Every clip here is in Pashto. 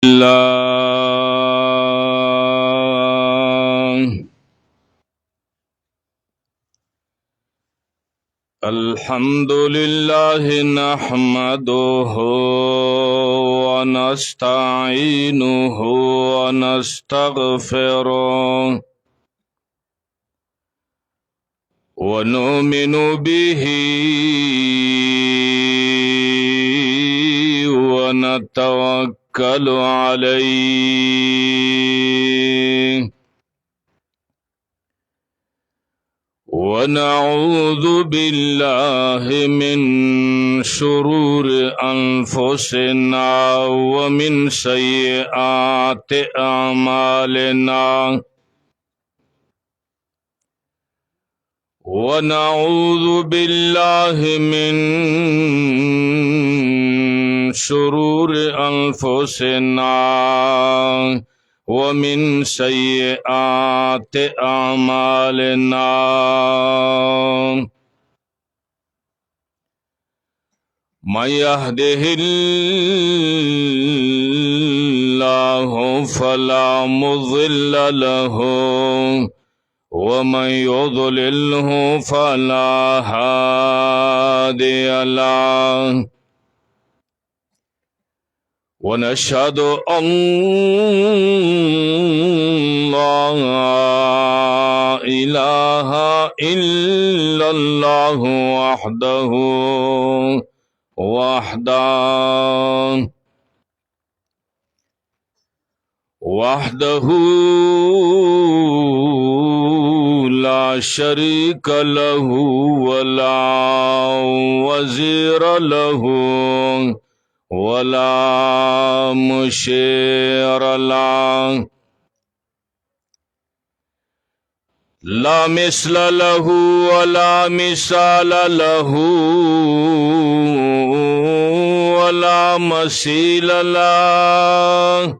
الله الحمد لله نحمده ونستعينه ونستغفره ونؤمن به ونتوكل عليه ونعوذ بالله من شرور أنفسنا ومن سيئات أعمالنا ونعوذ بالله من شرور أنفسنا ومن سيئات أعمالنا من يهده الله فلا مضل له ومن يضلله فلا هادي له ونشهد أن لا إله إلا الله وحده لا شريك له ولا وزير له ولا مشير له لا مثل له ولا مثال له ولا مثيل له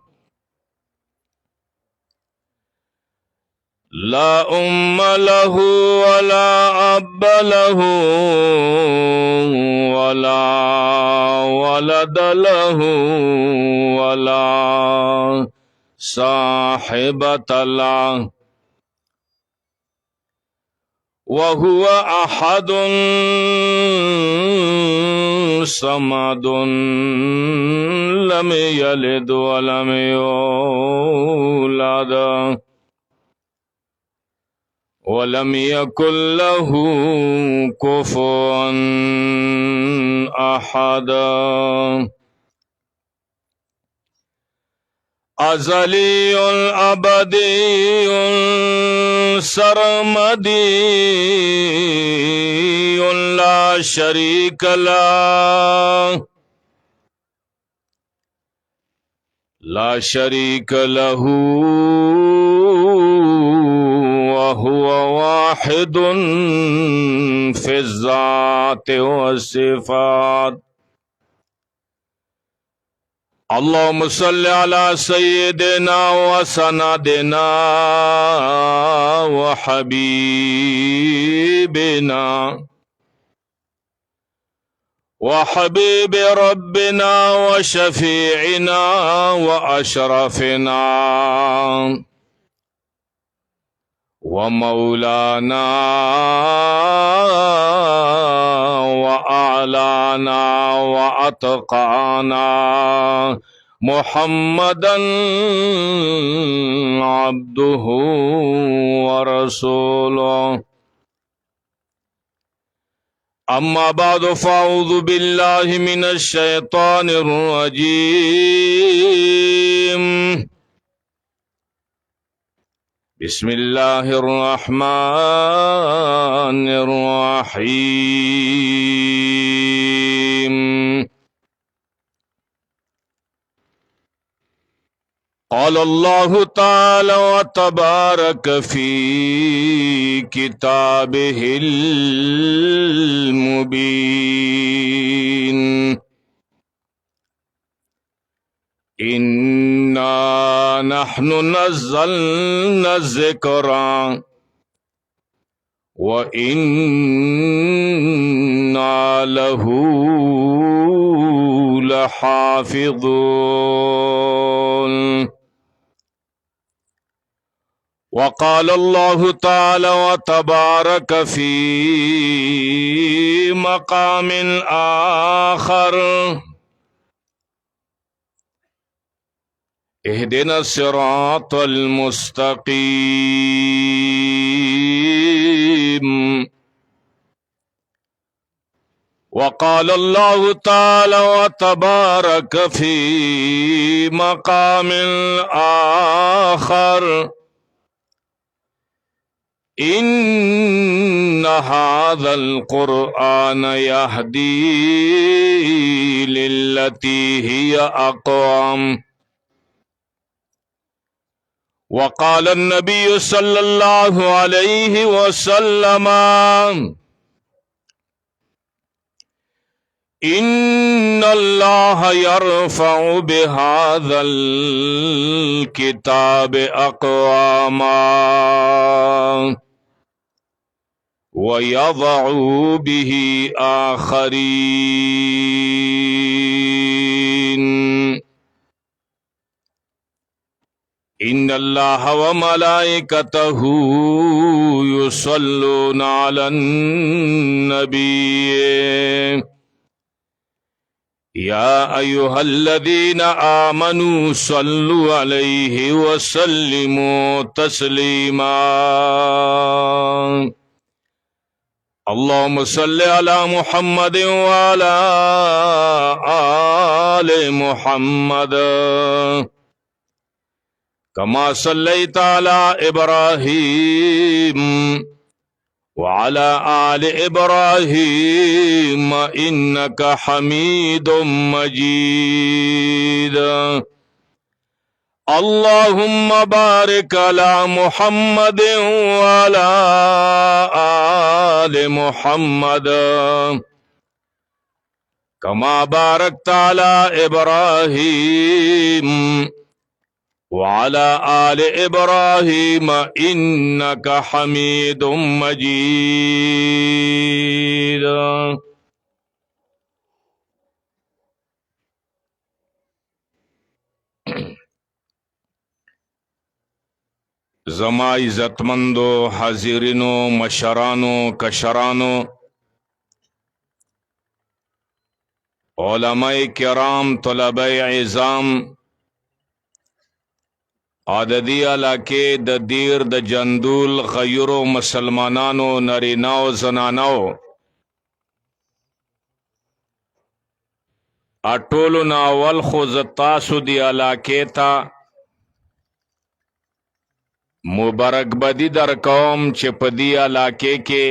لا أم له ولا أب له ولا ولد له ولا صاحبة له وهو أحد صمد لم يلد ولم يولد ولم يكن له كفوا أحد أزلي أبدي سرمدي لا شريك له وهو واحد في الذات والصفات اللهم صل على سيدنا وسندنا وحبيب ربنا وشفيعنا وأشرفنا ومولانا وأعلانا وأتقانا محمدا عبده ورسوله أما بعد فأعوذ بالله من الشيطان الرجيم بسم الله الرحمن الرحيم قال الله تعالى وتبارك في كتابه المبين إنا نحن نزلنا الذكر وإنا له لحافظون. وقال الله تعالى وتبارك في مقام آخر: اهدنا الصراط المستقيم. وقال الله تعالى وتبارك في مقام آخر: إن هذا القرآن يهدي للتي هي أقوم. وقال النبي صلى الله عليه وسلم: إن الله يرفع بهذا الكتاب أقواما ويضع به آخرين. إن الله وملائكته يصلون على النبي يا أيها الذين آمنوا صلوا عليه وسلموا تسليما. اللهم صل على محمد وعلى آل محمد كما صليت على إبراهيم وعلى آل إبراهيم إنك حميد مجيد. اللهم بارك على محمد وعلى آل محمد كما باركت على إبراهيم وعلى آل إبراهيم إنك حميد مجيد. زما عزتمندو حاضرینو مشرانو کشرانو علماء کرام طلباء عظام عددی علاقے د دیر د جندول غیرو مسلمانانو نریناو زناناو اټولو ناول خو زتاسو دی علاقے تا مبارکبادی در قوم چې په دی علاقے کې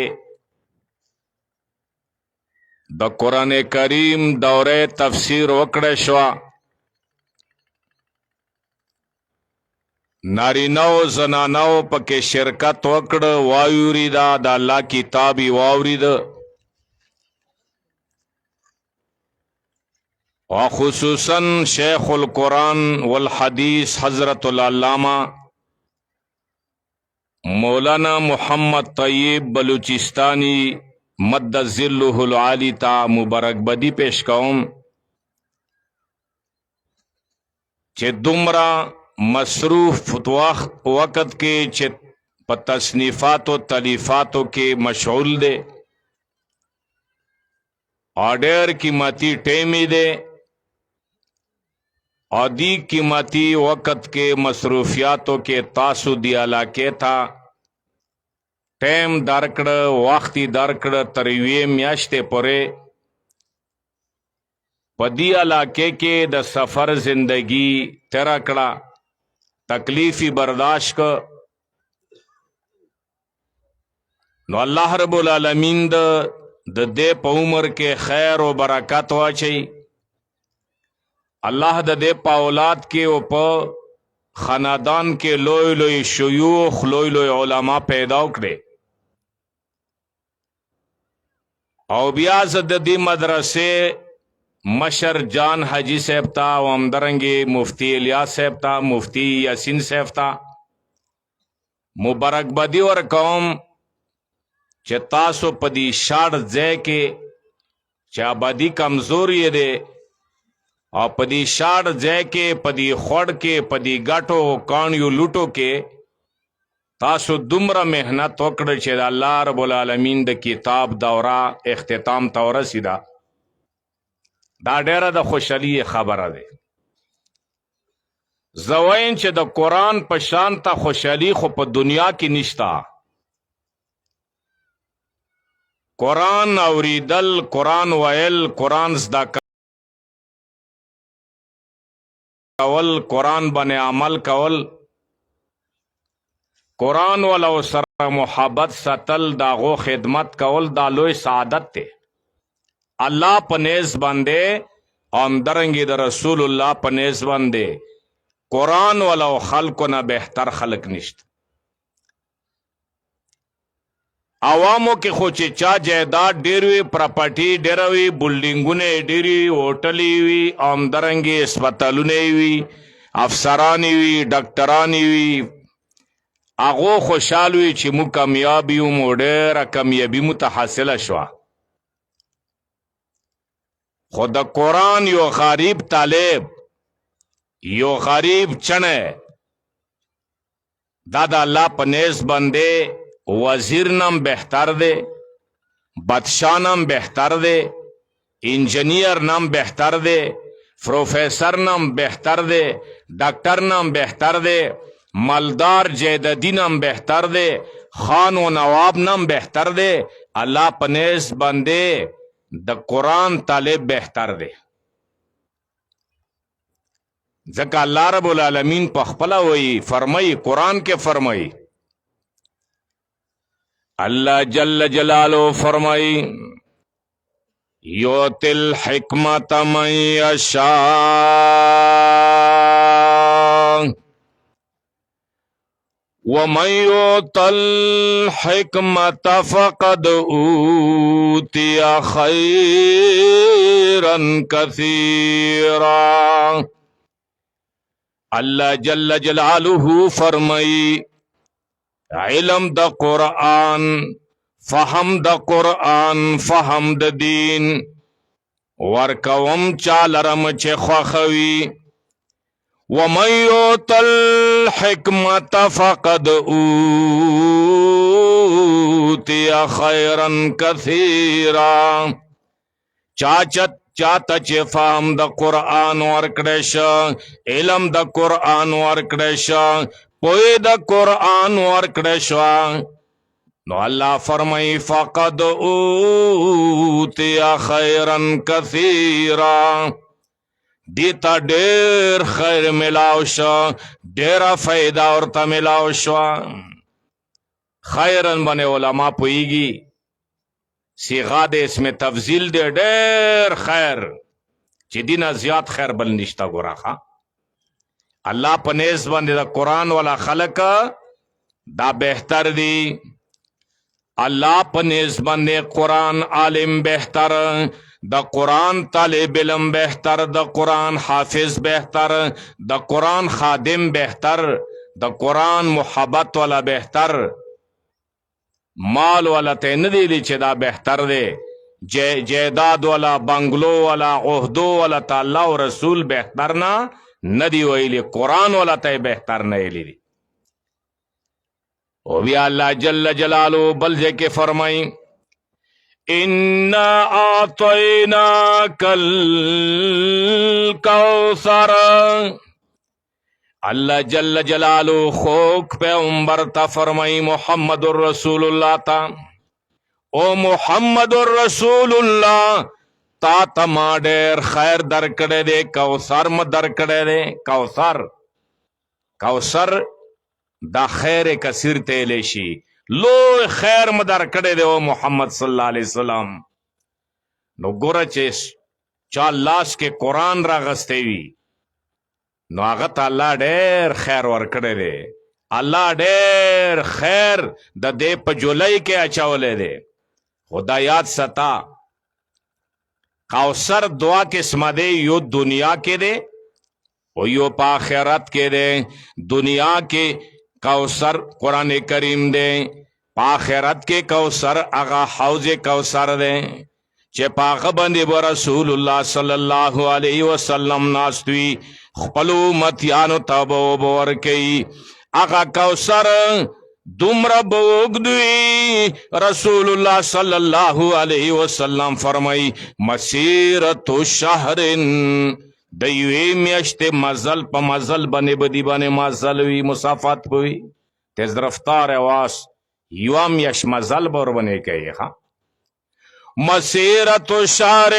د قرآن کریم دوره تفسیر وکړه شو. نارینو زنانو پکې شرکت وکړ، واورېدا د الله کتاب یې واورېد، وخصوصا شیخ القرآن والحدیث حضرت العلامہ مولانا محمد طیب بلوچستانی مد ظلہ العالی تا مبارکبادی پیش کوم چې دومره مصروف وقت کې چې په تصنیفات و تلیفاتو کې مشغول دے اور ډېر قیمتي ټیمی دے اور دی قیمتي وقت کې مصروفیاتو کې تاسو دی علاقے تا ټیم درکړه، وختي درکړه، تر یوې میاشتې پورې په دی علاقے کې د سفر زندگی تیره کړه، تکلیفی برداشت کر. نو اللہ رب العالمین د دے پا عمر کے خیر و برکات واچي، اللہ د دے پا اولاد کے و پا خاندان کے لوی لوی شیوخ لوی لوی علماء پیدا کړي، او بیا د دې مدرسے مشر جان حاجی صاحب تا و همدارنګې مفتی الیاس صاحب تا، مفتی یاسین صاحب تا مبارکبادي ورکوم چې تاسو په دې شاړ ځای کې چې آبادي کمزور یې دی او پدی شاړ ځای کې پدی خوړ کې پدی ګټو کانیو لوټو کې تاسو دومره مهنت وکړه چې د الله رب العالمین د کتاب دوره اختتام ته ورسېده. دا ډیره د خوشحالي خبره ده. زه وایم چې د قرآن په شان ته خوشحالي خو په دنیا کې نشته. قرآن اوریدل، قرآن ویل، قرآن زده کول، قرآن باندې عمل کول، قرآن ولو سره محبت ساتل، داغو خدمت کول، دا لوی سعادت ته الله په نیز باندې همدارنګې د رسول الله په نیز باندې قرآن ولو خلکو نه بهتر خلق نشته. عوامو کې خو چې چا جایداد ډېر وي، پراپرټي ډېره وي، بلډینګونه یې ډېر وي، هوټلې وي، همدارنګې هسپتالونه یې وي، افسران یې وي، ډاکټران یې وي، هغو خوشحال وي چې موږ کامیاب یو، مو ډېره کامیابي مو ته حاصله شوه. خو د قرآن یو غریب طالب، یو غریب چنه، دا د الله په نیز باندې وزیر نم بہتر دے، بادشاہ نم بہتر دے، انجینئر نم بہتر دے، پروفیسر نم بہتر دے، ڈاکٹر نم بہتر دے، مالدار جیددی نم بہتر دے، خان و نواب نم بہتر دے. اللہ پنیز بندے د قرآن طالب بہتر دے. ځکه اللہ رب العالمین پخپلا وئی فرمائی، قرآن کے فرمائی، اللہ جل جلالو فرمائی یؤتی الحکمت من یشاء ومن یؤت الحکمت فقد اوتی خیرا کثیرا. اللہ جل جلالہ فرمائی علم د قرآن، فهم د قرآن، فهم د دین ورکوم چالرم چه خوخوی. ومن یؤت الحکمت فقد اوتی خیرا کثیرا. چاته چې فهم د قرآن ورکړی شه، علم د قرآن ورکړی شه، پوی د قرآن ورکړی شوه، نو الله فرمائی فقد اوتی خیرا کثیرا. دیتا ډیر خیر ملاو شو، ډیره فائدہ ورته ملاو شوه. خیرن باندې علما پویږي، صیغه د اسم تفضیل دی، ډیر خیر چې دینه زیات خیر بل نشته. ګوره اللہ په نیز باندې د قرآن والا خلق دا بہتر دی. اللہ په نیز باندې قرآن عالم بہتر، د قرآن طالب علم بہتر، د قرآن حافظ بہتر، د قرآن خادم بہتر، د قرآن محبت والا بہتر. مال والا ته نه دی چې دا بہتر دی، جیداد والا، بنگلو والا، عہدو والا ته الله او رسول بہتر نه ندی ویلی، قرآن والا ته بہتر نه ویلی دی. او بیا اللہ جل جلالو بل جے کے فرمائی انا اعطیناک الکوثر. اللہ جل جلالو خوک پیغمبر تا فرمائی محمد الرسول اللہ تا، او محمد الرسول اللہ تا تما ډیر خیر در کړی دی، کوثر م در کړی دی. کوثر دا خیر کثیر تیلی شي، لوی خیر م در کړی دی او محمد صلی اللہ علیہ وسلم. نو ګوره چې چا لاس کې قرآن راغستی وي، نو هغه ته الله ډیر خیر ورکړی دی. الله ډیر خیر د دې په جولای کې اچولی دی. خدا یاد ستا، کوثر دعا قسمه دی، یو دنیا کې دی او یو په آخرت کې دی. دنیا کې کوثر قرآن کریم دی، په آخرت کې کوثر هغه حوض کوثر دی. چې پاغه باندې به رسول الله صلی الله علیه وسلم ناستوي خپل امتیانو ته به اوبه ورکوي هغه کوثر دومره به اوږدوي رسول الله صلی الله علیه وسلم فرمایي مسیرة شهر د یوې میاشتې مزل په مزل باندې به دې باندې مزل وي مسافت به وي تیز رفتار واس یوه میاشت مزل به ورباندې کوي ښه مسیرة شهر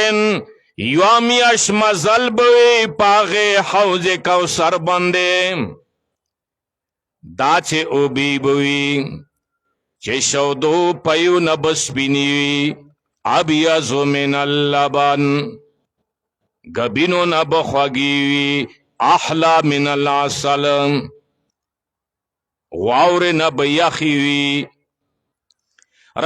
یوه میاشت مزل به وي په هغې حوض کوثر باندې دا چې اوبې به وي چې شودو پیونه به سپینې وي ابیض من اللبن گبینو نه به خوږې وي احلا من العسل واورې نه به یخې وي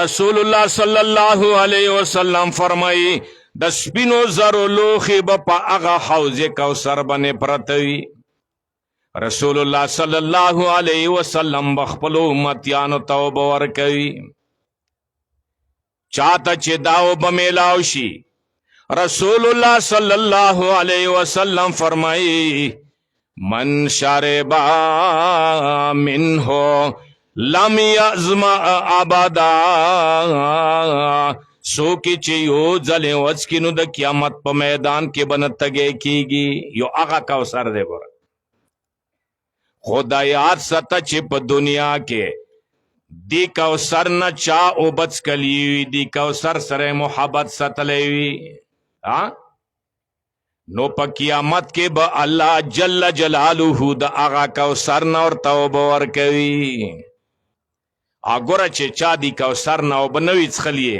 رسول الله صلی الله علیه وسلم فرمایي د سپینو زرو لوښې به په هغه حوض کوثر باندې پرته وي رسول الله صلی الله علیه وسلم بخپل امتیانو ته اوبه ورکوي چاته چې دا اوبه میلاو شي رسول الله صلی الله علیه وسلم فرمایي من شرب منه لم یظمأ ابدا سوکی چې یو ځلې وڅکي نو د قیامت په میدان کې به نه تږی کیږي یو هغه کوثر دی ګوره خدا یاد ساته چې په دنیا کې دی کوثر نه چا اوبه څکلي وي دی کوثر سره محبت ساتلی وي نو په قیامت کې به الله جل جلاله د هغه کوثر نه ورته اوبه ورکوي ګوره چې چا دی کوثر نه اوبه نه وي څښلي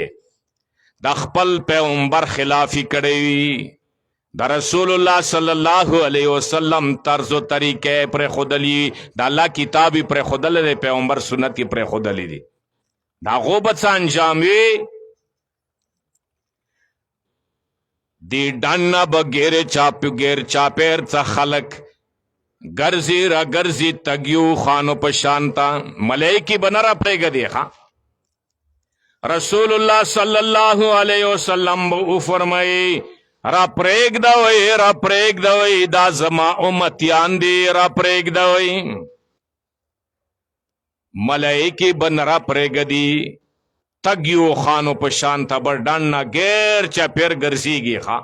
د خپل پیغمبر خلافي کړی وي د رسول الله صلی الله علیه وسلم طرز و طریقې پر خودلی د الله کتاب پر خودل دی پیغمبر سنت پر خودلی دي دا غوبت انجام وي دی ډنه بغیر چاپیر څخه خلق ګرځي را ګرځي تګیو خانو په شانتا ملائکی بنرا پرېګه دی ښا رسول الله صلی الله علیه وسلم او فرمایي را پرېږدوئ دا زما امتیان دي را پرېږدوئ ملائکی بنرا پرېږدي تګیو خانو په شانتا بر ډنه غیر چاپیر ګرځيږي ښا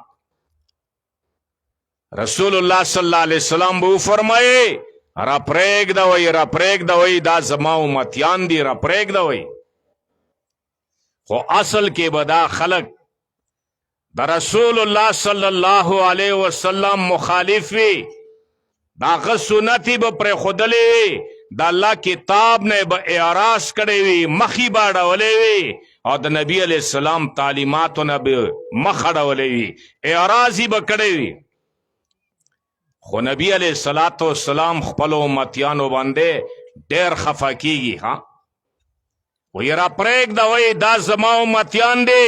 رسول الله صلی الله علیه وسلم بو فرمایي را پرېږدوئ دا زما امتیان دي را پرېږدوئ خو اصل کې به دا خلق د رسول الله صلی الله علیه وسلم مخالف وي دا غ سنتي به پرې خودلې د الله کتاب نه به اعراض کړی وي مخې به اړولې وي او د نبی علیه السلام تعلیماتو نه به مخ اړولې وي اعراض یې به کړی وي خو نبی علیه السلام خپل امتیانو باندې ډېر خفه کیږي ها وی را پرېږدوئ دا زما امتیان دي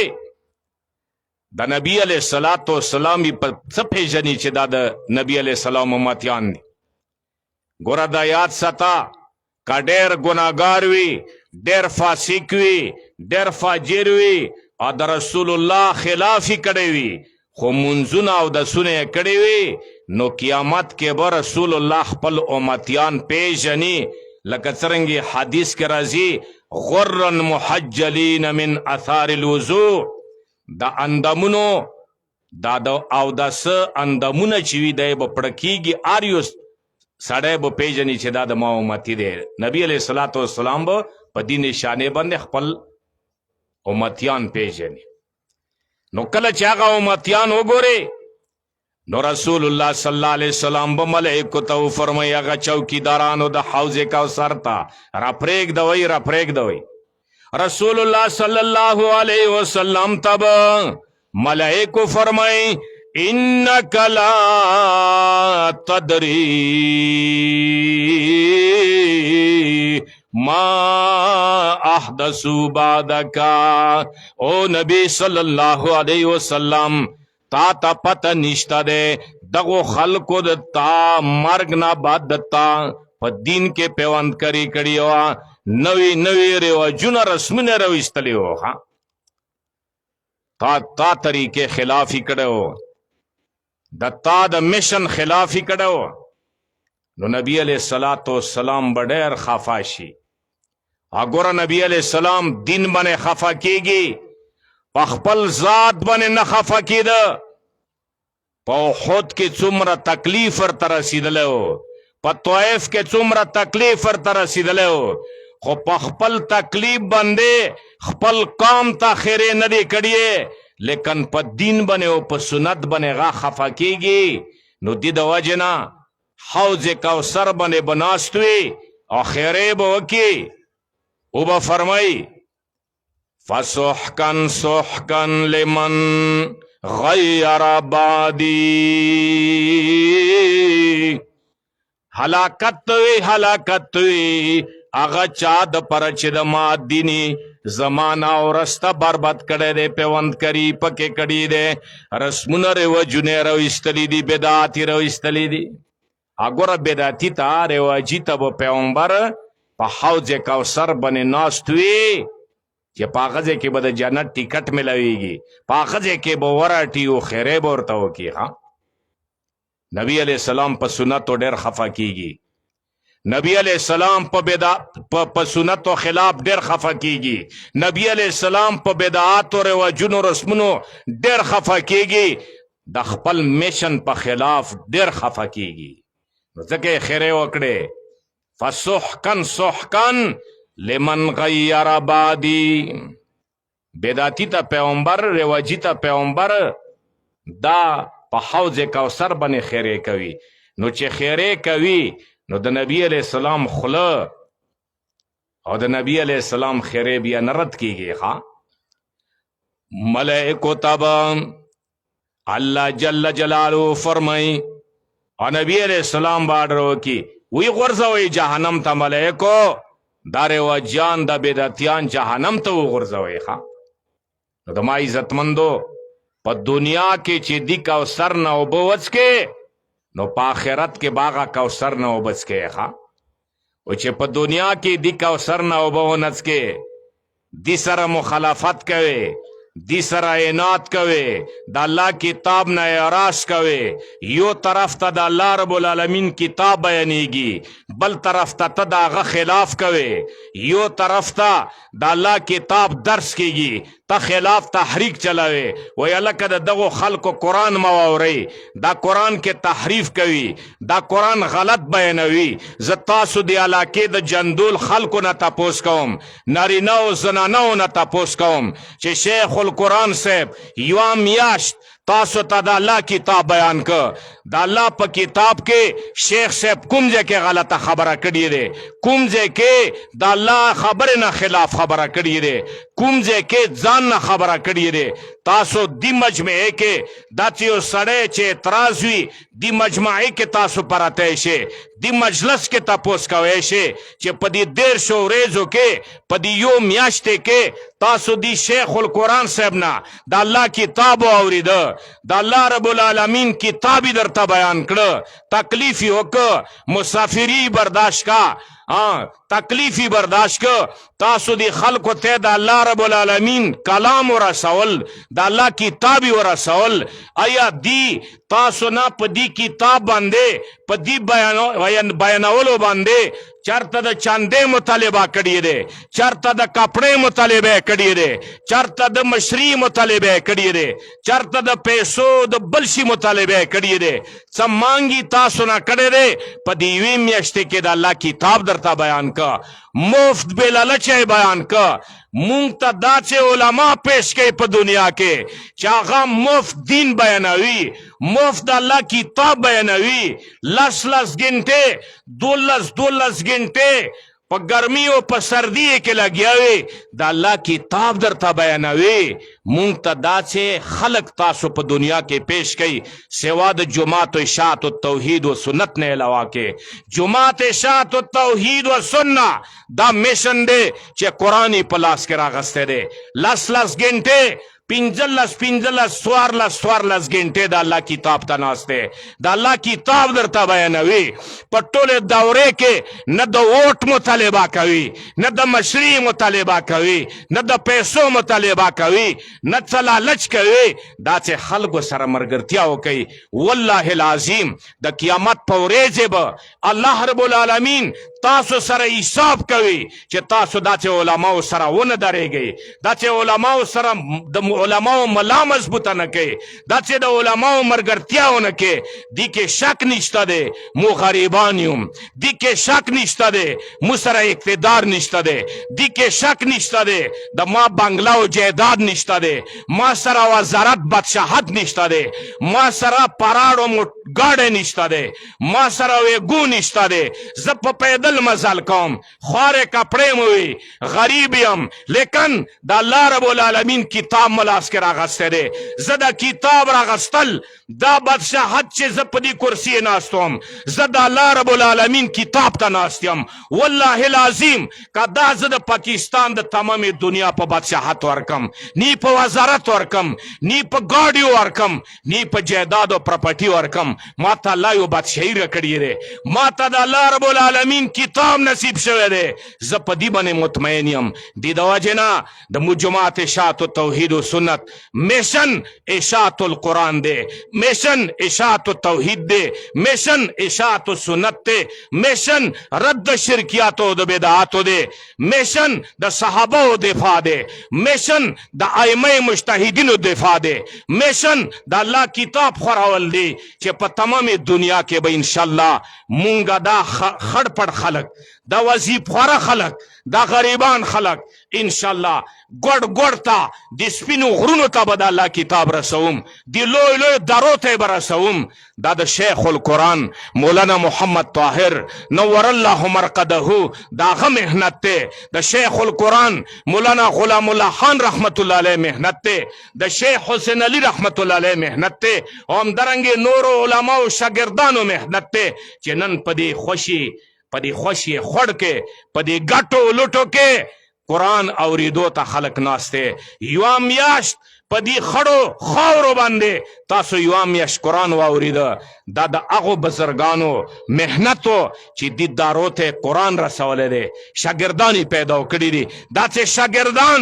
د نبی علیه السلام په څه پېژني چې دا د نبی علیه السلام امتیان دي ګوره دا یاد ساته که ډېر ګناهګار وي ډېر فاسق وي ډېر فاجر وي او د رسول الله خلاف یې کړی وي خو منځونه او دسونه یې کړی وي نو قیامت کې به رسول الله خپل امتیان پېژني لکه څرنګه حدیث کې راځي غرا محجلین من اثار الوضوء دا اندامونو دا او داس اندامونه چې وي دی به پړکیږي آریوس سړی به پیژني چې دا د ما امتي دی نبی علیه الصلاة والسلام به په دې نشانې باندې خپل امتیان پیژني نو کله چې هغه امتیان وګوري نو رسول الله صلی الله علیه وسلم به ملائکو ته وفرمایي هغه چوکیدارانو د حوض کوثر ته را پرېږدوئ رسول الله صلی الله علیه وسلم ته به ملائکو فرمایي انک لا تدری ما احدثوا بعدک او نبی صلی الله علیه وسلم تا تا پته نشته دی دغو خلکو د تا مرګ نه بعد د تا په دین کې پیوندګري کړې وه نوي رواجونه رسمونه راویستلي وو تا طریقې خلافی کړو، د تا د مشن خلافی کړو، نو نبی علیہ الصلوۃ والسلام بډیر خفا شي. اګوره نبی علیہ السلام دین باندې خفا کیږي، په خپل ذات باندې نه خفا کیده. په احد کې څومره تکلیف ورته رسیدلی و، په طائف کې څومره تکلیف ورته رسیدلی و، خو په خپل تکلیف باندې خپل قوم ته خیرې نه دی کړی، لیکن په دین باندې او په سنت باندې غا خفا کیږي. نو دې د وجې نه حوض کوثر باندې به ناست وي او خیرې به وکړي، او به فرمایي فسحقا سحقا لمن غیر بعدی، هلاکت وی هغه چا د پر چې د ما دینی زمانہ او رسته برباد کړی دی، پیوند کری پکې کړی دی، رسمونه رواجونه راویستلی دي، بدعات راویستلی دي. اګوره بدعتي ته رواجي ته به پیغمبر په حوض کوثر باندې ناست وي چې په هغه ځای کې به د جنت ټیکټ ملاویږي، په هغه ځای کې به ورټي او خیرې به ورته وکړي. نبی علیہ السلام په سنتو ډېر خفا کیږي، نبی علیہ السلام په سنتو خلاف ډېر خفا کیږي، نبی علیہ السلام په بدعات او رواجونو رسمونو ډېر خفا کیږي، د خپل میشن په خلاف ډېر خفا کیږي. نو ځکه یې خیرې وکړې فسحقا سحقا لمن غیر بعدی. بدعتی ته پیغمبر، رواجی ته پیغمبر دا په حوض کوثر باندې خیرې کوي. نو چې خیرې کوي نو د نبی علیہ السلام خوله او د نبی علیہ السلام خیرې بیا نه رد کیږي. ملائکو ته به الله جل جلاله فرمایي او نبی علیہ السلام به آرډر وکړي وی غورځوئ جهنم ته، ملائکو دا رواجیان دا بدعتیان جهنم ته وغورځوئ. نو د ما عزتمندو په دنیا کې چې دی کوثر نه اوبه وڅکې، نو په آخرت کې باغه کوثر نه اوبه څکې. او چې په دنیا کې دی کوثر نه اوبه ونه څکې، دی سره مخالفت کوي، دی سره عناد کوي، د الله کتاب نه اعراض کوي، یو طرف ته د الله رب العالمین کتاب بیانېږي، بل طرف ته ته د هغه خلاف کوي، یو طرف ته د الله کتاب درس کیږي، ته خلاف تحریک چلاوي، وایي هلکه د دغو خلکو قرآن مه واورئ، دا قرآن کې تحریف کوي، دا قرآن غلط بیانوي. زه تاسو د علاقې د جندول خلکو نه تپوس کوم، نارینه او زنانو نه تپوس کوم چې شیخ القرآن صاحب یوه میاشت تاسو ته د الله کتاب بیان که، د الله په کتاب کې شیخ صاحب کوم ځای کې غلطه خبره کړې ده، کوم ځای کې د الله خبرې نه خلاف خبره کړې ده، کوم ځای کې ځان نه خبره کړې ده. تاسو دی مجمعې کې دا چې یو سړی چې اعتراض وي دی مجمعې کې تاسو پراتی شئ، دی مجلس کې تپوس کوی شئ چې په دې 150 ورځو کې په دې یو میاشتې کې تاسو دی شیخ القرآن صاحب نه د الله کتاب واورېده، د الله رب العالمین کتاب یې درته بیان کړه، تکلیف یې وکړه، مسافري برداشت کا، تکلیفی برداشت که، تاسو دی خلقو ته د الله رب العالمین کلام ورسول، د الله کتابی ورسول. آیا دی تاسو نه په دی کتاب باندې په دی بیانولو باندې چرته د چاندې مطالبه کړی دی، چرته د کپړې مطالبه کړی دی، چرته د مشري مطالبه کړی دی، چرته د پیسو د بلشي مطالبه کړی دی، څه مانګي تاسو نه کړی دی. په دې یوې میاشتې کې د الله کتاب درته بیان کا، مفت بلالچه بیان کا. مونږ ته داسې علما پیش کوي په دنیا کې چې هغه مفت دین بیانوي، مفت د الله کتاب بیانوي، 10 غنټې 12 غنټې په ګرمي او په سردی کې لګیاوي د الله کتاب درته بیانوي. مونږ ته داسې خلق تاسو په دنیا کې پیش کوي سوا د جماعت و اشاعت و توحید و سنت نه علاوه کې. جماعت اشاعت و توحید و سنت دا میشن دی چې قرآن په لاس کې راغسته دی. 10 غنټې پنځلس څوارلس ګنټې د الله کتاب ته ناست دی د الله کتاب درته بیانوي په ټولې دورې کې نه د ووټ مطالبه کوي نه د مشري مطالبه کوي نه د پیسو مطالبه کوي نه څه لالچ کوي دا چې خلکو سره ملګرتیا وکوي والله العظیم د قیامت په ورځې به الله رب العالمین تاسو سره حساب کوي چې تاسو دا چې علماو سره ونه درېږئ دا چې علماو سره د علماو ملا مضبوطه نه کوي دا چې د علماو ملګرتیا ونه کوي دې کې شک نشته دی مو غریبان یم دې کې شک نشته دی مو سره اقتدار نشته دی دې کې شک نشته دی د ما بنگله او جایداد نشته دی ما سره وزارت بادشاهت نشته دی ما سره پراړ او ګاډی نشته دی ما سره ویګو نشته دی زه په پیدل مزل کوم خوارې کپړې مو وي غریب یم لیکن د الله رب العالمین کتاب ملاس کې راغستی دی زه د کتاب راغستل دا بادشاهت چې زه په دې کرسي ناست وم زه د الله رب العالمین کتاب ته ناست یم والله العظیم که دا زه د پاکستان د تمامې دنیا په بادشاهت ورکم نی په وزارت ورکم نی په ګاډي ورکم نی په جایداد او پراپرټي ورکم ما ته الله یو بادشاهي راکړې دی ما ته د الله رب العالمین کتاب نصیب شوی دی زه په دې باندې مطمئن یم دې د وجې نه د جماعت اشاعت توحید و سنت میشن اشاعت القرآن دی میشن اشاعت توحید دی میشن اشاعت سنت دی میشن رد شرکیاتو د بدعاتو دی میشن د صحابه دفاع دی میشن د ائمه مجتهدینو دفاع دی میشن د الله کتاب خورول دی چې په تمامه دنیا کې به انشاءالله مونږه دا خړ پړ خلک دا وظیف خوره خلک دا غریبان خلک انشاءالله ګوډ ته د سپینو غرونو ته به د الله کتاب رسوم د لوی درو ته به رسوم دا د شیخ القرآن مولانا محمد طاهر نور الله مرقده دا هغه محنت دی د شیخ القرآن مولانا غلام الله خان رحمت الله علیه محنت دی د شیخ حسین علی رحمت الله علیه محنت دی او همدارنګې نورو علماو شاګردانو محنت دی چې نن په دې خوشي خوړ کې په دې ګټو لوټو کې قرآن اوریدو ته خلک ناست دی یوه میاشت په دې خړو خاورو باندې تاسو یوه میاشت قرآن واوریده دا د هغو بزرګانو محنتو چې دې دارو ته قرآن رسولی دی شاګردان یې پیدا کړي دي دا چې شاګردان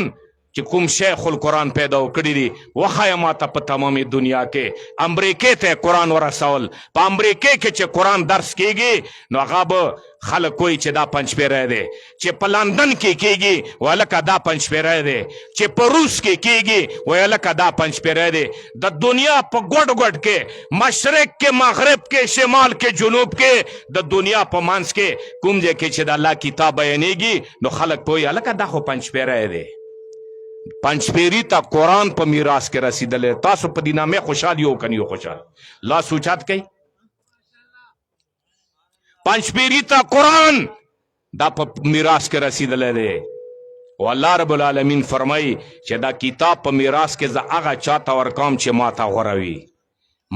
چې کوم شیخ القرآن پیدا کړي دي وښایه ماته په تمامې دنیا کې امریکې ته قرآن ورسول په امریکې کې چې قرآن درس کیږي نو هغه به خلک وایي چې دا پنجپیری دی چې په لندن کې کیږي وایي دا پنجپیری دی چې په روس کې کیږي وایي دا پنجپیری دی د دنیا په ګوډ کې مشرق کې مغرب کې شمال کې جنوب کې د دنیا په منځ کې کوم ځای کې چې د الله کتاب بیانېږي نو خلک پوهیږي هلکه دا خو پنجپیری دی پنجپیری ته قرآن په میراث کې رسیدلی تاسو په دې نامې خوشحال یو که نه یو خوشحال لاس اوچت کوي پنجپیری ته قرآن دا په میراث کې رسیدلی دی او الله رب العالمین فرمایي چې دا کتاب په میراث کې زه هغه چاته ورکوم چې ما ته غوره وي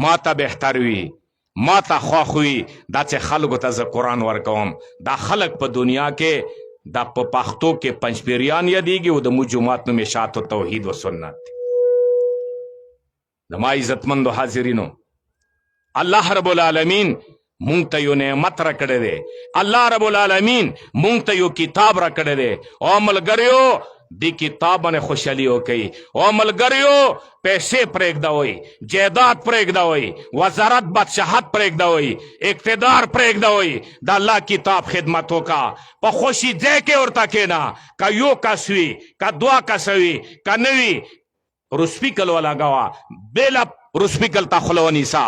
ما ته بهتر وي ما ته خوښ وي دا چې خلکو ته زه قرآن ورکوم دا خلک په دنیا کې دا په پښتو کې پنجپیریان یادېږي او د موږ جومات نوم اشاعت توحید و سنت د ما عزتمندو حاضرینو الله رب العالمین مونږ ته یو نعمت راکړی دی الله رب العالمین مونږ ته یو کتاب راکړی دی او ملګریو دی کتاب باندې خوشحالي وکړئ او ملګریو پیسې پرېږدوئ جایداد پرېږدوئ وزارت بادشاهت پرېږدوئ اقتدار پرېږدوئ د الله کتاب خدمت وکړه په خوشي ځای کې ورته کښېنه که یو کس وي که دوه کسه وي که نه وي روسپیکل ولګوه بېله روسپیکل ته خوله ونیسه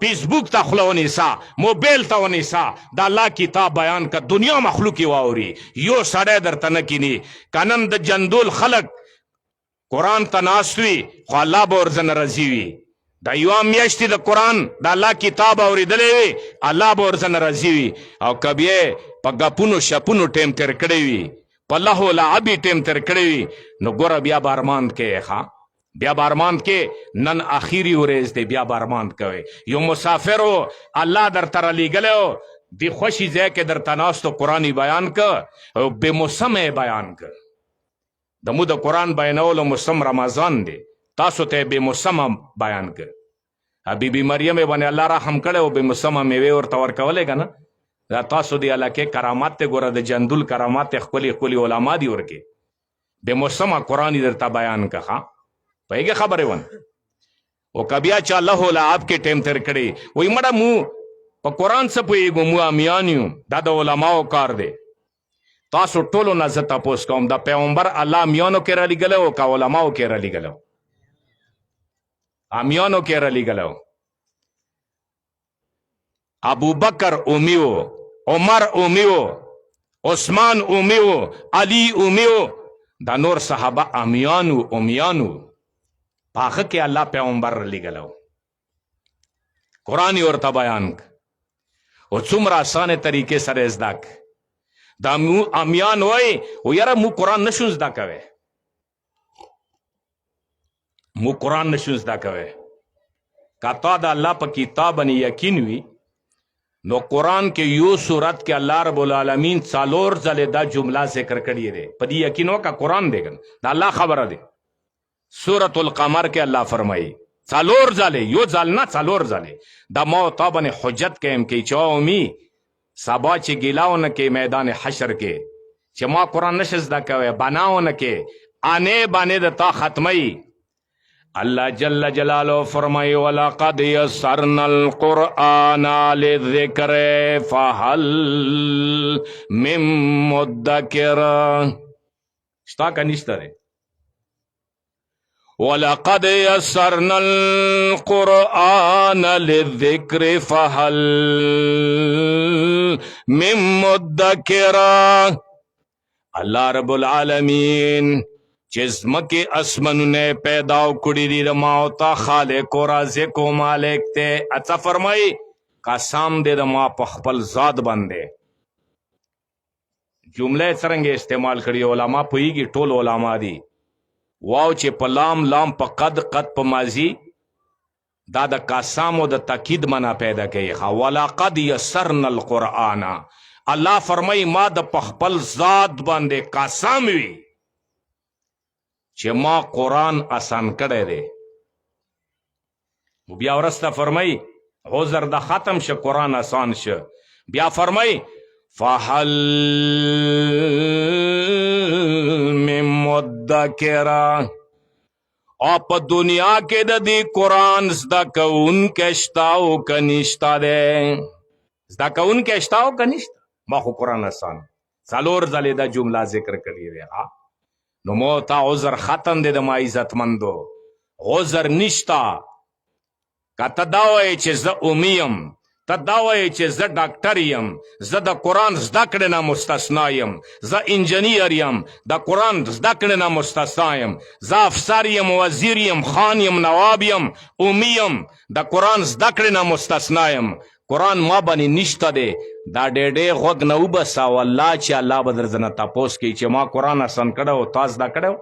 فیسبوک ته خوله ونیسه موبایل ته ونیسه د الله کتاب بیان که دنیا مخلوق یې واوري یو سړی درته نه کیني که نن د جندول خلک قرآن ته ناست وي خو الله به ورځنه راضي وي د یوه میاشتې د قرآن د الله کتاب اورېدلی وي الله به ورځنه راضي وي او که بیا په ګپونو شپونو ټیم تېر کړی وي په لهو لعبې ټیم تېر کړی وي نو ګوره بیا به ارمان کوې ښه بیا بارمان کې نن اخیری ورځ دی بیا بارمان کوي یو مسافر الله درته رالیږلی و د خوشي ځای کې درته ناست و قرآن بیان که او بې موسم بیان که د مو د قرآن بیانولو موسم رمضان دی، تاسو ته بې موسمه بیان کړ. بیبي مریم باندې الله رحم کړی او بې موسمه میوې ورته ورکولی که نه. دا تاسو د علاقې کرامات دی، ګوره د جندول کرامات دی، ښکلي ښکلي علما دي ورکې. بې موسمه قرآن یې درته بیان که ښه پوهېږې خبرې ونه. او که بیا چا الله لعب کې ټیم تېر کړی وایي مړه مو په قرآن څه پوهېږو، مو امیان یو، دا د علماو کار دی. تاسو ټولو نه زه تپوس کوم د پیغمبر الله امیانو کې رالیږلی او که علماو کې رالیږلی؟ امیانو کې رالیږلی. ابوبکر امی و، عمر امی و، عثمان امی و، علی امی و، دا نور صحابه امیانو امیانو. پاخه کې الله پیغمبر رالیږلی قرآن یې ورته بیان ک او څومره اسانه طریقې سره زده ک. دا امیان وای او یاره مو قرآن نشو زده کوی، مو قرآن نشو زده کوی. که تا د الله په کتاب باندې یقین وي نو قرآن کې یو صورت کې الله رب العالمین 4 ځلې دا جمله ذکر کړی دی. په دې یقین وکړه قرآن دی کنه دا الله خبره دی. سورة القمر کې الله فرمایي 4 ځلې، یو ځل نه 4 ځلې. دا ما تا باندې حجت کوم کې چې اومي سبا چې ګیلاونه کې میدان حشر کې چې ما قرآن نشه زده کوی بناونه کې آنے باندې د تا ختمی. اللہ جل جلالہ فرمائی وَلَقَدْ يَسَّرْنَا الْقُرْآنَ لِلذِّكْرِ فَهَلْ مِن مُدَّكِرٍ. شتا کا نشتا رہے وَلَقَدْ يَسَّرْنَا الْقُرْآنَ لِلذِّكْرِ فَهَلْ مِن مُدَّكِرٍ. اللہ رب العالمین چې ځمکې اسمانونه پیدا کړي دي د ما او تا خالق او رازق او مالک دی. اڅه فرمایي قسم دې د ما په خپل ذات باندې. جمله څرنګه استعمال کړي علما پوهېږي، ټول علما دي. واو چې په لام لام په قد قد په ماضي دا د قسم او د تاکید معنا پیدا کوي. ولقد یسرنا القرآن، الله فرمایي ما د په خپل ذات باندې قسم وي چې ما قرآن آسان کړی دی. بیا ورسته فرمایي عذر د ختم شه قرآن آسان شه. بیا فرمایي فهل من مدکر. او په دنیا کې د دې قرآن زده کوونکی شته او که نشته دی؟ زده کوونکی شته او که نشته؟ ما خو قرآن آسان 4 ځلې دا جمله ذکر کړې دی. نو مو تا عذر ختم دی د ما عزتمندو، عذر نشتا. که ته دا وایې چې زه امي یم، ته دا وایې چې زه ډاکټر یم، زه د قرآن زده کړې نه مستثنا یم، زه انجینیر یم د قرآن زده کړې نه مستثنا یم، زه افسر یم، وزیر یم، خان یم، نواب یم، امي یم د قرآن زده کړې نه مستثنا یم. قرآن ما باندې نشته دی. دا ډېډې غوږ نه وبسه والله چې الله به در زنه تپوس کوي چې ما قرآن آسان کړی او تا زده کړی و،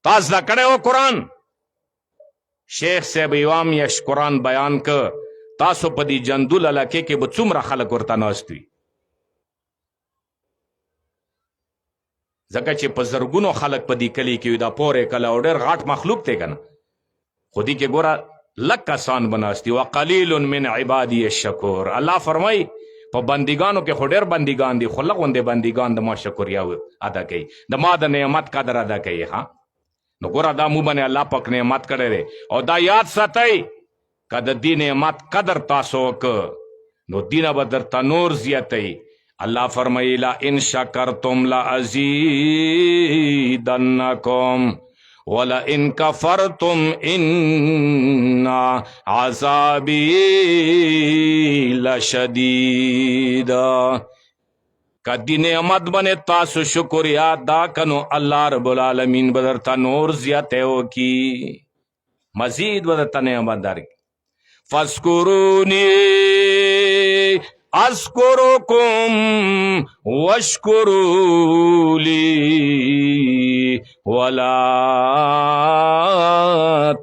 تا زده کړی و قرآن. شیخ صاحب یوه میاشت قرآن بیان که تاسو په دې جندول علاقې کې به څومره خلک ورته ناست وي، ځکه چې په زرګونو خلک په دې کلي کې وي. دا پورې کله او ډېر غټ مخلوق دی که نه، خو دې کې ګوره لږ کسان بناستی. وقلیل من عبادی الشکور. الله فرمایي په بندګانو کې خو ډېر بندګان دي، خو لږ غوندې بندګان د ما شکریا ادا کوي، د ما د نعمت قدر ادا کوي. ها نو ګوره دا مو باندې الله پاک نعمت کړی دی او دا یاد ساتئ که د دې نعمت قدر تاسو وکړه نو دینه به درته نور زیاتی. الله فرمایي لئن شکرتم لازیدنکم ولئن کفرتم ان عذابی لشدید. کدی نعمت بنے تاسو شکر یاد دا کنو اللہ رب العالمین بدرتا نور زیادہ ہو کی مزید بدرتا نعمت دار کی. فاذکرونی اذکرکم واشکروا لی ولا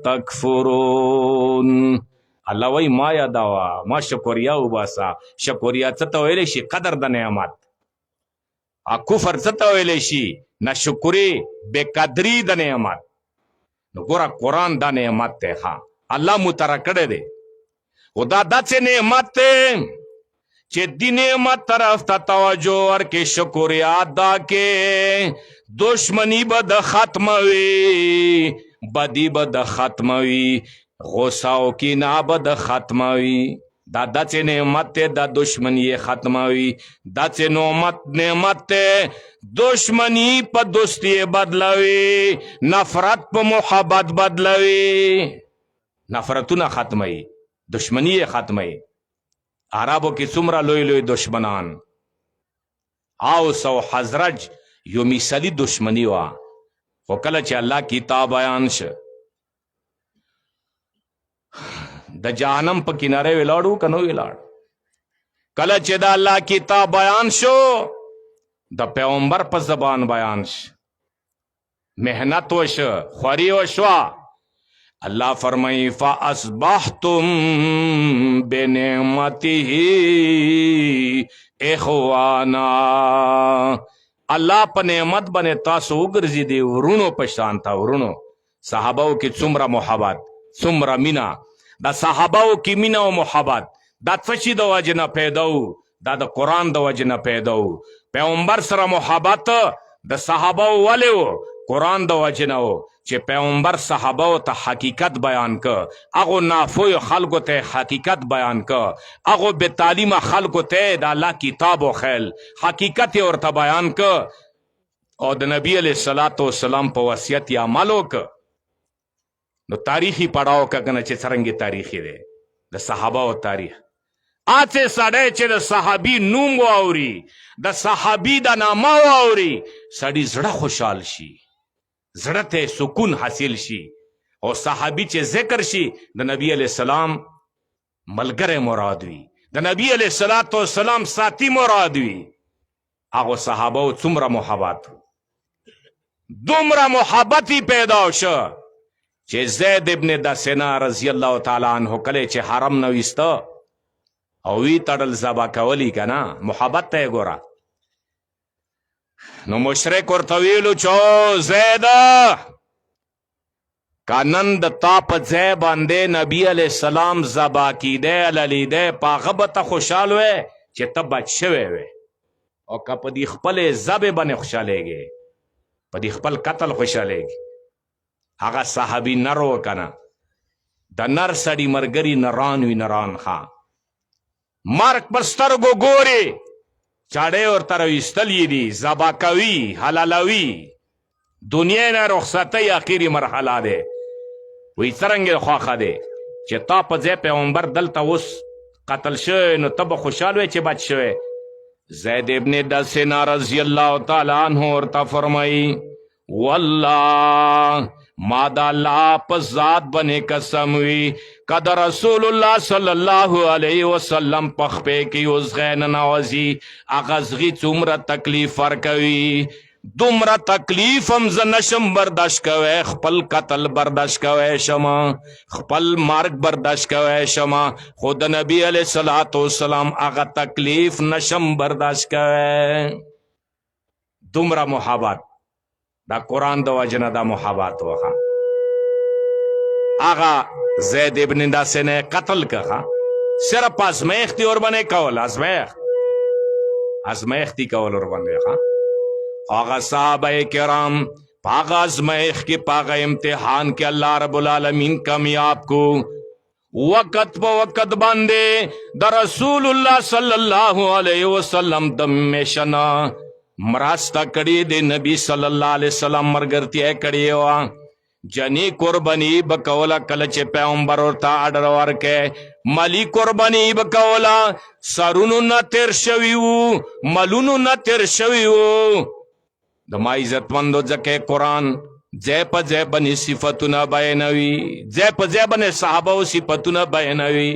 تکفرون. الله وی ما یادوا ما شکریا وباسا. شکریا څه ته ویلی شي؟ قدر د نعمت. کفر څه ته ویلی شي؟ ناشکری بے قدری د نعمت. نو ګوره قرآن دا نعمت دی ښه الله متره کړی دی خو دا داسې نعمت دی چې دی نعمت طرف ته توجه ورکې شکر ادا کې دشمنی به د ختموي بدی به د ختموي غصه او کینه به د ختموي دا داسې نعمت دی دا دشمنی یې ختموي داسې نعمت دی دشمنی په دوستی بدلوي نفرت په محبت بدلوي نفرتونه ختموي دشمنی یې ختموي عربو کې څومره لوی لوی دشمنان اوس او حزرج یو مثالي دشمنی وه خو کله چې الله کتاب بیان شه د جهنم په کناره ولاړو که نو ولاړ کله چې د الله کتاب بیان شو د پیغمبر په زبان بیان شه محنت وشه خوری وشوه اللہ فرمائی فاصبحتم بنعمته اخوانا اللہ په نعمت باندې تاسو وګرځېدئ ورونو په شان ته ورونو صحابو کې څومره محبت څومره مینه دا صحابو کې مینه او محبت دا څه شي د وجې نه پیدا و دا د قرآن د وجې نه پیدا و پیغمبر سره محبت د صحابو ولې و قرآن د وجې نه و چې پیغمبر صحابو ته حقیقت بیان که هغو نافویو خلکو ته حقیقت بیان که هغو بې تعلیمه خلکو ته د الله کتاب و خیل حقیقت یې ورته بیان که او د نبی علیه الصلاة والسلام په وصیت یې عمل وکړه نو تاریخي پړاو که که نه چې څرنګې تاریخي دی د صحابو تاریخ آڅې سړی چې د صحابي نوم واوري د صحابي د نامه واوري سړي زړه خوشحال شي زړه ته سکون حاصل شي او صحابي چې ذکر شي د نبی علیه السلام ملګری مراد وي د نبی علیه الصلاة والسلام ساتي مراد وي هغو صحابو څومره محبت دومره محبت پیدا شو چې زید ابن دسنه رضی الله تعالی عنه کله چې حرم نه ویسته او وی تړل ذبح کولی که نه محبت ته یې ګوره نو مشرک ورته ویلو چې زیده که نن د تا په ځای باندې نبی علیه السلام ذبح کیدی علیلیدی په هغه به ته خوشحال وی چې ته بچ شوی وی او که په دې خپلې ذبح باندې خوشحالېږې په دې خپل قتل خوشحالېږي هغه صحابي نر و که نه د نر سړي ملګري نران وي نران ښه مرګ په سترګو ګوري چاړې ورته راویستل یې دي ذبح کوي حلالوي دنیا نه رخصتۍ اخري مرحله دی وی څرنګې خوښه دی چې تا په ځای پیغمبر دلته اوس قتل شوی نو ته به خوشحال وی چې بچ شوی زید ابن دسنه رضی الله تعالی عنه ورته فرمایي والله ما دا اللہ پس ذات بنے قسم وی قد رسول اللہ صلی اللہ علیہ وسلم پخپے کی اس غین نوازی اغزغی چمرا تکلیف ورکوی دومره تکلیف هم زه نشم برداشت کوی خپل قتل برداشت کوی شما خپل مرگ برداشت کوی شما خود نبی علیہ الصلاة والسلام هغه تکلیف نشم برداشت کوی دومره محبت دا قرآن دا وجنه دا محبت وخا آغا زید ابن دسنه قتل که صرف ازمیختی اور بنے کول ازمیختی کول اور بنے آغا صحابہ کرام پاغا ازمیخ کی پاغا امتحان کے اللہ رب العالمین کامیاب کو وقت پا وقت باندے دا رسول اللہ صلی اللہ علیہ وسلم دمیشنا مراستا کڑی دے نبی صلی اللہ علیہ وسلم مرگرتی کڑی ہوا جنی قربانی بکولا کلچ پیغمبر ورتا آڈر ورکے مالی قربانی بکولا سرونو نا تیر شویو ملونو نا تیر شویو دما عزت مندو زکے قرآن زی پا زی بنی صفتونا بینوی زی پا زی بنی صحابو صفتونا بینوی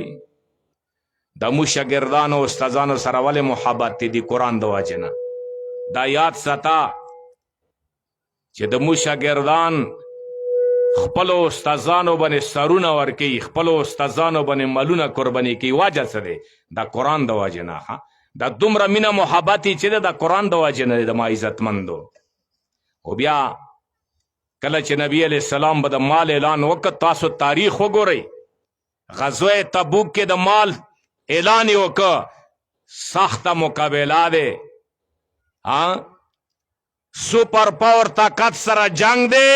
دمو شاگردانو استازانو سراوال محبت تی دی قرآن دو واجنا دا یاد ستا چې د مو شاګردان خپلو استادانو باندې سرونه ورکوي خپلو استادانو باندې ملونه قرباني کوي وجه څه دی دا قرآن د وجې نه دا دومره مینه محبت چې دی د قرآن د وجې نه دی د ما عزتمندو او بیا کله چې نبی علیہ السلام به د مال اعلان وکړ، تاسو تاریخ وګورئ، غزوه تبوک کې د مال اعلان یې وکړ، سخته مقابله دی، سپر پاور طاقت سره جنگ دی،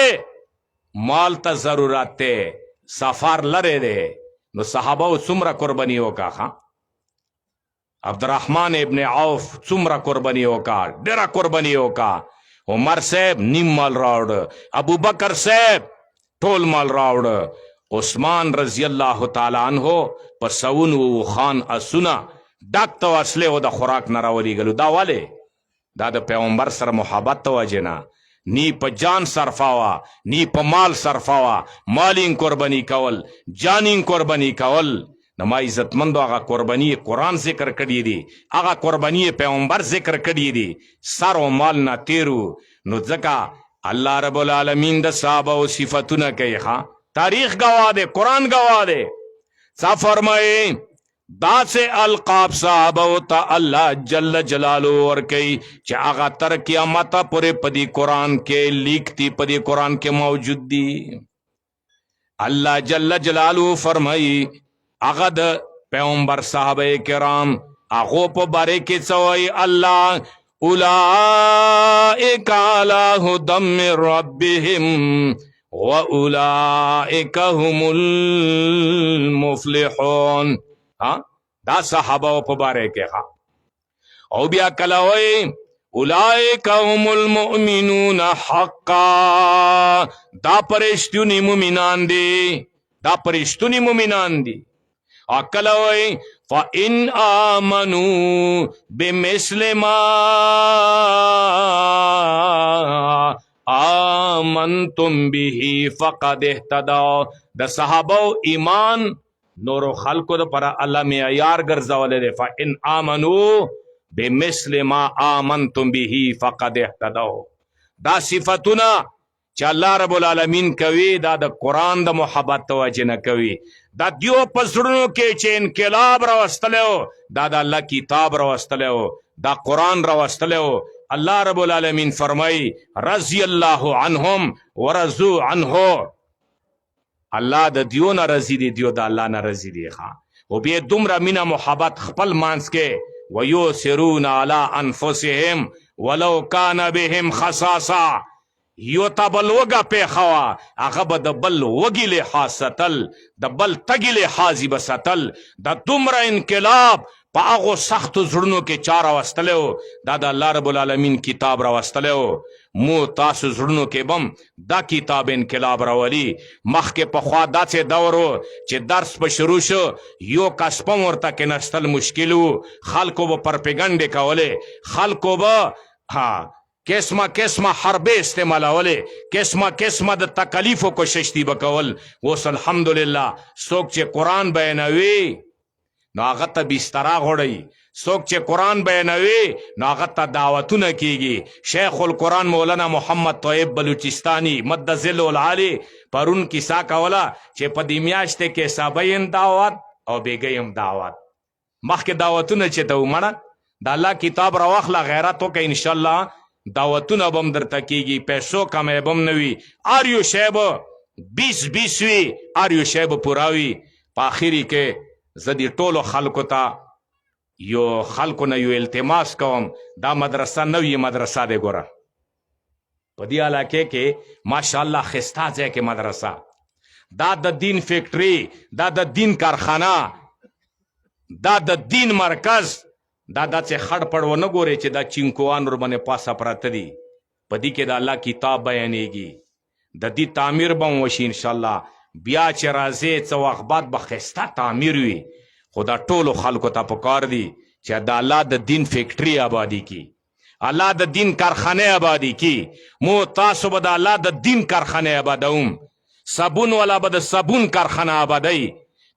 مال ته ضرورت دی، سفر لري دی، نو صحابه څومره قرباني وکړه؟ عبدالرحمن ابن عوف څومره قرباني وکړه؟ ډېره قرباني وکړه. عمر صاحب نیم مال راوړ، ابو بکر صاحب ټول مال راوړ، عثمان رضی الله تعالی عنہ په سونو خان اسونه ډک ته وسلې و د خوراک نه راولېږلو. دا ولې؟ دا د پیغمبر سره محبت ته وجې نه، نی په جان صرفاوه، نی په مال صرفاوه، مالین قرباني کول، جانین قرباني کول. نو ما عزتمندو هغه قرباني قرآن ذکر کړي دي، هغه قرباني پیغمبر ذکر کړي دي، سر و مال نه تیرو. نو ځکه الله رب العالمین د صحابه او صفتونه کوي، تاریخ گواہ دے، قرآن گواہ دے. سا فرمائے دا سے القاب صحابہ تا اللہ جل جلالو ورکی چا آغا تر قیامت پورے پدی قرآن کے لیکتی، پدی قرآن کے موجود دی. اللہ جل جلالو فرمائی آغا دا پیغمبر صحابہ کرام آغو پا بارے کے سوائی اللہ اولائک علی ھدی من ربہم وَأُولَئِكَ هُمُ الْمُفْلِحُونَ. دا صحابہ و پبارے کے او بیا کلاوئی اولئک هم المؤمنون حقا. دا پرشتونی مومنان دی، دا پرشتونی مومنان دی. اکلاوئی فَإِنْ آمَنُوا بِمِثْلِ مَا آمنتم به فقد اهتدوا. د صحابه ایمان نورو خلقو د پر الله معیار ګرځولې ده. فإن آمنوا بمثل ما آمنتم به فقد اهتدوا. دا صفاتونه چې الله رب العالمین کوي، دا د قرآن د محبت توجه نه کوي. دا دیو په زړونو کې چې انقلاب راوستلی، دا د الله کتاب راوستلی، دا قرآن راوستلی. اللہ رب العالمین فرمائی رضی اللہ عنہم ورضو عنہ، اللہ دا دیو نا رضی دی، دیو دا اللہ نا رضی دی. و بی دمرا مینا محبت خپل مانس کے ویوسرون علی انفسهم ولو کان بهم خصاصا. یو تا بل وگا پی خوا اغب دا بل وگی لحاظ ستل، دا بل تگی لحاظی بستل. دا دمرا انقلاب پا آغو سخت زړونو کې چا راوستلیو، دا د الله رب العالمین کتاب راوستلیو. مو تاسو زړونو کې بم دا کتاب انقلاب راولی. مخکې پخوا داسې دور و چې درس په شروع شو یو کس پم ورته کېنستل مشکل و، خلکو به پرپګنډې کولې، خلکو به قسمه قسمه حربې استعمالولې، قسمه قسمه د تکلیفو کوشش دی به کول. اوس الحمدلله څوک چې قرآن بیانوي نو هغه ته بستره غوړی، څوک چې قرآن بیانوي نو هغه ته دعوتونه کیږي. شیخ القرآن مولانا محمد طیب بلوچستانی مد ظل العالی پرون کیسه کوله چې په دې میاشتې کې سبایم دعوت او بیګیم دعوت. مخکې دعوتونه چې ته ومنه د الله کتاب راواخله، غیرت وکړه، انشاءالله دعوتونه به هم درته کیږي، پیسو کمی به هم نه وي، هر یو شی به 20 وي، هر یو شی به پوره وي. په آخري کې زه دې ټولو خلکو ته یو خلکو نه یو التماس کوم، دا مدرسه نوې مدرسه دی. ګوره په دې علاقې کې ماشاءالله ښایسته ځای کې مدرسه، دا د دین فیکټري، دا د دین کارخانه، دا د دین مرکز. دا داسې خړ پړ ونه ګورئ چې دا چینکوان ورباندې پاسه پراته دي. په دې کې د الله کتاب بیانېږي، د دې تعمیر به هم وشي انشاءالله. بیا چې راځې څه وخت بعد به ښایسته تعمیر وي. خو دا ټولو خلکو ته پکار دي چې د الله د دین فیکټري آبادي کی، الله د دین کارخانه آبادي کی. مو تاسو به د الله د دین کارخانه آبادوم. صابون والا به د صابون کارخانه آبادی،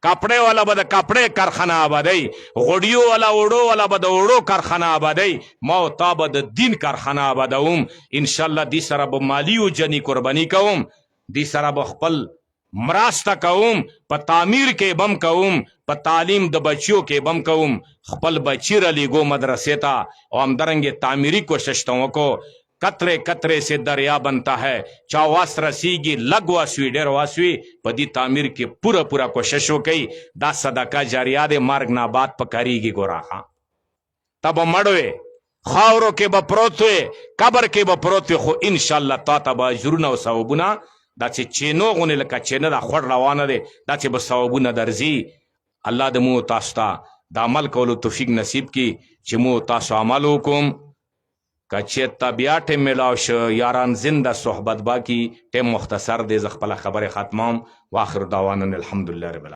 کپڑے والا به د کپڑے کارخانه آبادی، غوډیو والا وړو والا به د وړو کارخانه آبادی. ما او تا به د دین کارخانه آبادوم انشاءالله. دې سره به مالی او جنی قرباني کوم، دې سره به خپل مراسته کوم، په تعمیر کې بم کوم، په تعلیم د بچیو کې بم کوم. خپل بچی را لیږو مدرسې ته او همدارنګې تعمیري کوشش ته وکړو. कतरे कतरे से दरिया बनता है, चावास रसीगी लग वासवी डेर वासवी पदी तामीर की पूरा पूरा कोशिश हो गई दा सदका जारिया दे मार्ग नाबाद पकारीगी गोराखा तब मड़वे खावरों के बपरोतवे कबर के बपरोतवे खो इंशाल्लाह ता तबा जुरुना व सवबुना दा चे चेनो गुने लका चेना दा खोड़ रवाना दे दा चे बसवबुना दर्जी अल्लाह दे मु तास्ता दा अमल कोलो तौफीक नसीब की चिमो तासो अमल हुकुम कच्चे तबियाट मिलावश यारान जिंदा सोहबत बाकी टे मुख्तसर दे ज़ खपला खबर खत्माम वाखिर दावाना अल्हम्दुलिल्लाह रब्बिल